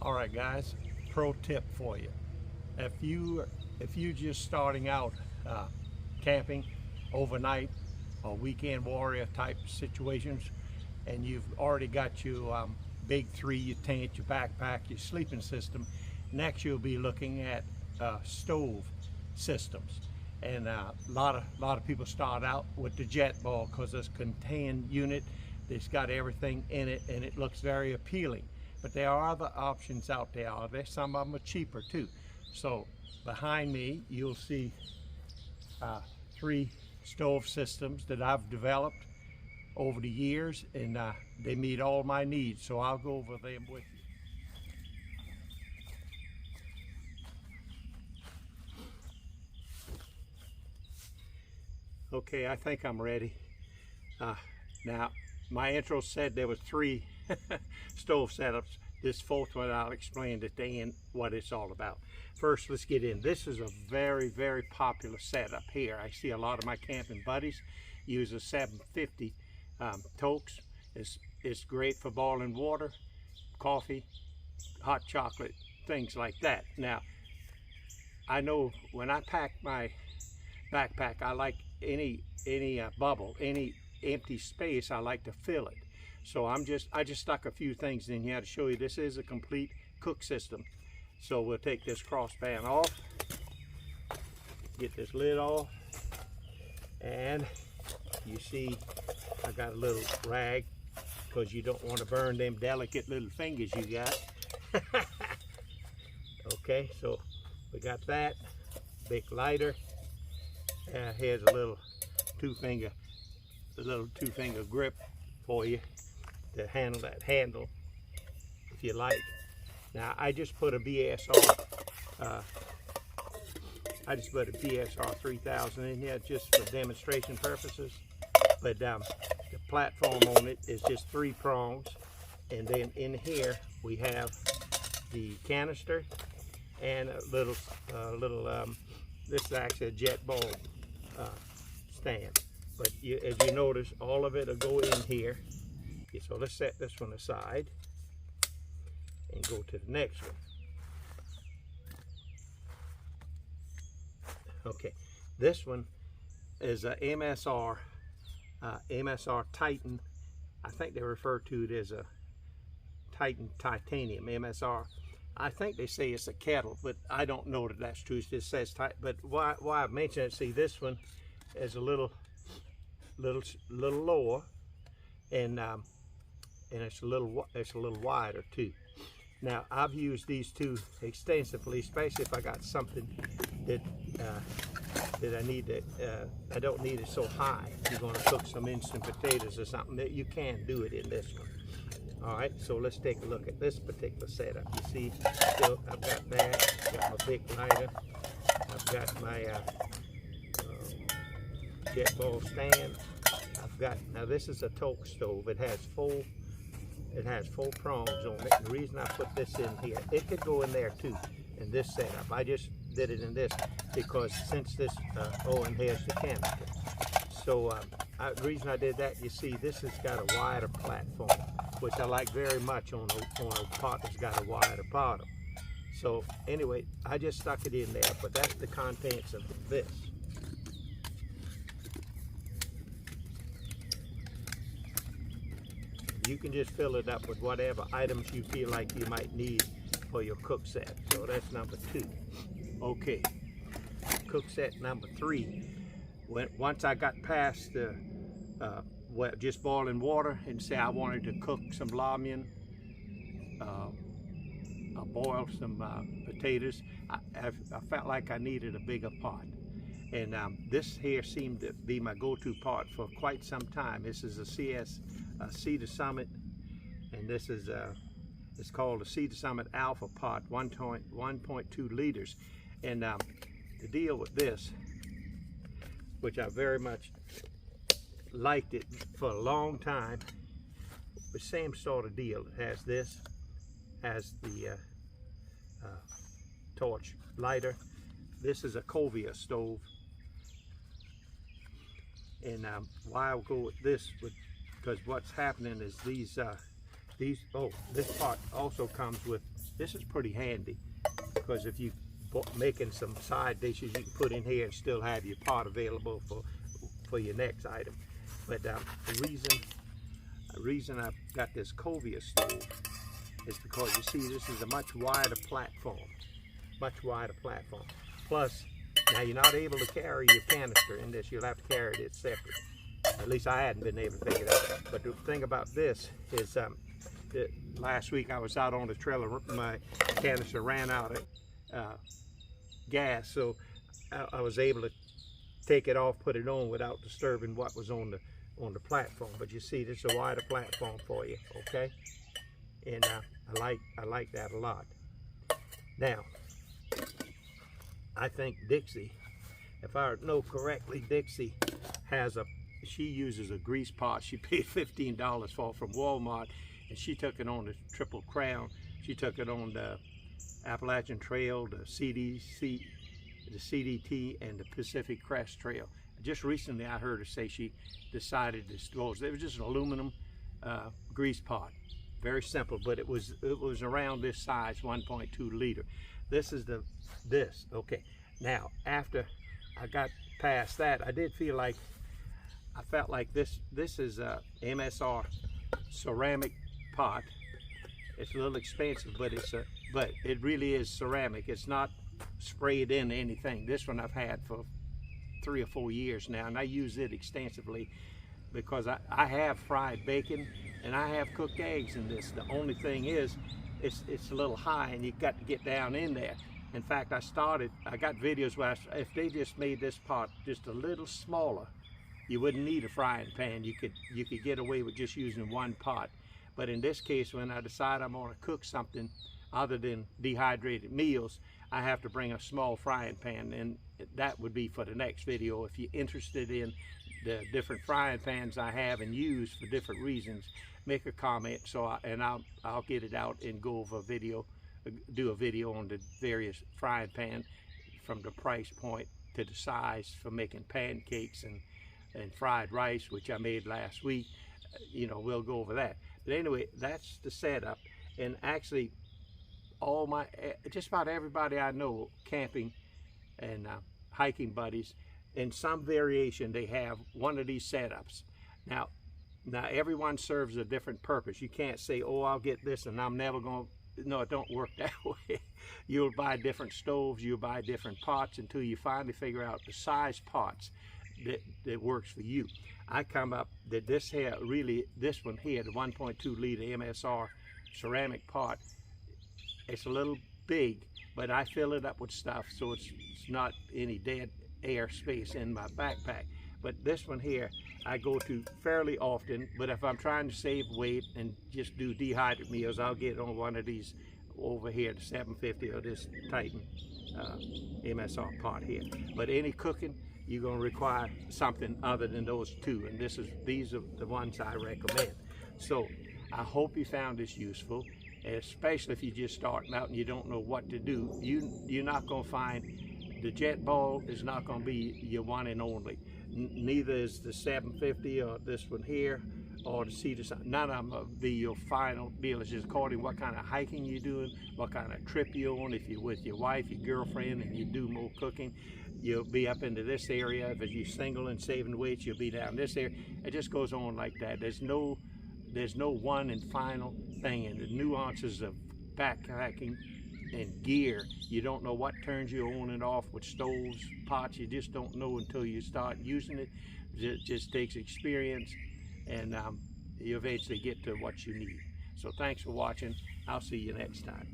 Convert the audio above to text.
All right, guys, pro tip for you. If you just starting out camping overnight or weekend warrior type situations, and you've already got your big three, your tent, your backpack, your sleeping system, next you'll be looking at stove systems. And a lot of people start out with the jet ball because it's a contained unit. It's got everything in it and it looks very appealing. But there are other options out there. Some of them are cheaper too. So behind me you'll see 3 stove systems that I've developed over the years, and they meet all my needs. So I'll go over them with you. Okay, I think I'm ready. Now, my intro said there was 3 stove setups. This 4th one I'll explain at the end what it's all about. First, let's get in. This is a very, very popular setup here. I see a lot of my camping buddies use a 750 Tokes. It's great for boiling water, coffee, hot chocolate, things like that. Now, I know when I pack my backpack, I like any bubble, any empty space, I like to fill it. So I just stuck a few things in here to show you this is a complete cook system. So we'll take this crossband off, get this lid off, and you see I got a little rag because you don't want to burn them delicate little fingers you got. Okay, so we got that big lighter. Here's a little two-finger grip for you to handle that handle if you like. Now I just put a BSR 3000 in here just for demonstration purposes. But the platform on it is just 3 prongs, and then in here we have the canister and a little this is actually a jet ball stand. But as you notice, all of it will go in here. Okay, so let's set this one aside and go to the next one. Okay, this one is a MSR Titan. I think they refer to it as a Titan Titanium MSR. I think they say it's a kettle, but I don't know that that's true. It just says Titan. But why I mention it, see, this one is a little lower, and it's a little wider too. Now I've used these two extensively, especially if I got something that I need to. I don't need it so high. If you're going to cook some instant potatoes or something, that you can do it in this one. All right, so let's take a look at this particular setup. You see, still I've got that. I've got my big lighter. I've got my jet ball stand. I've got, now this is a Toke stove. It has 4 prongs on it. And the reason I put this in here, it could go in there too in this setup. I just did it in this because since this and here's the canister. So the reason I did that, you see, this has got a wider platform, which I like very much on a pot that's got a wider bottom. So anyway, I just stuck it in there, but that's the contents of this. You can just fill it up with whatever items you feel like you might need for your cook set. So that's number 2. Okay, cook set number 3. Once I got past the just boiling water and say I wanted to cook some ramen, boil some potatoes, I felt like I needed a bigger pot. And this here seemed to be my go-to pot for quite some time. This is a Cedar Summit, and this is it's called a Cedar Summit Alpha pot, 1.2 liters. And the deal with this, which I very much liked it for a long time, the same sort of deal. It has this, has the torch lighter. This is a Covia stove, and why I'll go with this, because what's happening is these this pot also comes with, this is pretty handy, because if you making some side dishes, you can put in here and still have your pot available for your next item. But the reason I've got this covia stove is because, you see, this is a much wider platform. Plus, now you're not able to carry your canister in this. You'll have to carry it separate. At least I hadn't been able to figure it out. But the thing about this is, last week I was out on the trailer, my canister ran out of gas, so I was able to take it off, put it on without disturbing what was on the platform. But you see, this is a wider platform for you, okay? And I like that a lot. Now, I think Dixie, if I know correctly, Dixie she uses a grease pot. She paid $15 for it from Walmart, and she took it on the Triple Crown. She took it on the Appalachian Trail, the CDT, and the Pacific Crest Trail. Just recently I heard her say she decided to dispose. It was just an aluminum grease pot. Very simple, but it was around this size, 1.2 liter. This is okay. Now, after I got past that, I felt like this is a MSR ceramic pot. It's a little expensive, but it really is ceramic. It's not sprayed in anything. This one I've had for 3 or 4 years now, and I use it extensively because I have fried bacon and I have cooked eggs in this. The only thing is, it's a little high, and you've got to get down in there. In fact, I got videos where if they just made this pot just a little smaller, you wouldn't need a frying pan. You could get away with just using one pot. But in this case, when I decide I'm going to cook something other than dehydrated meals, I have to bring a small frying pan, and that would be for the next video. If you're interested in the different frying pans I have and use for different reasons, make a comment, I'll get it out and go over do a video on the various frying pan, from the price point to the size for making pancakes and fried rice, which I made last week. We'll go over that. But anyway, that's the setup. And actually, just about everybody I know, camping and hiking buddies, in some variation, they have one of these setups. Now everyone serves a different purpose. You can't say, oh, I'll get this and I'm never going to. No, it don't work that way. You'll buy different stoves, you'll buy different pots until you finally figure out the size pots that works for you. I come up that this one here, the 1.2 liter MSR ceramic pot, it's a little big, but I fill it up with stuff so it's not any dead air space in my backpack. But this one here I go to fairly often, but if I'm trying to save weight and just do dehydrated meals, I'll get on one of these over here, the 750 or this Titan MSR pot here. But any cooking, you're going to require something other than those two, and these are the ones I recommend. So I hope you found this useful, especially if you're just starting out and you don't know what to do. You're not going to find the jet ball is not going to be your one and only. Neither is the 750 or this one here or the Cedar. None of them will be your final deal. It's just according to what kind of hiking you're doing, what kind of trip you're on. If you're with your wife, your girlfriend, and you do more cooking, you'll be up into this area. If you're single and saving weight, you'll be down this area. It just goes on like that. There's no one and final thing. And the nuances of backpacking and gear, you don't know what turns you on and off with stoves, pots. You just don't know until you start using it. It just takes experience, and you eventually get to what you need. So thanks for watching. I'll see you next time.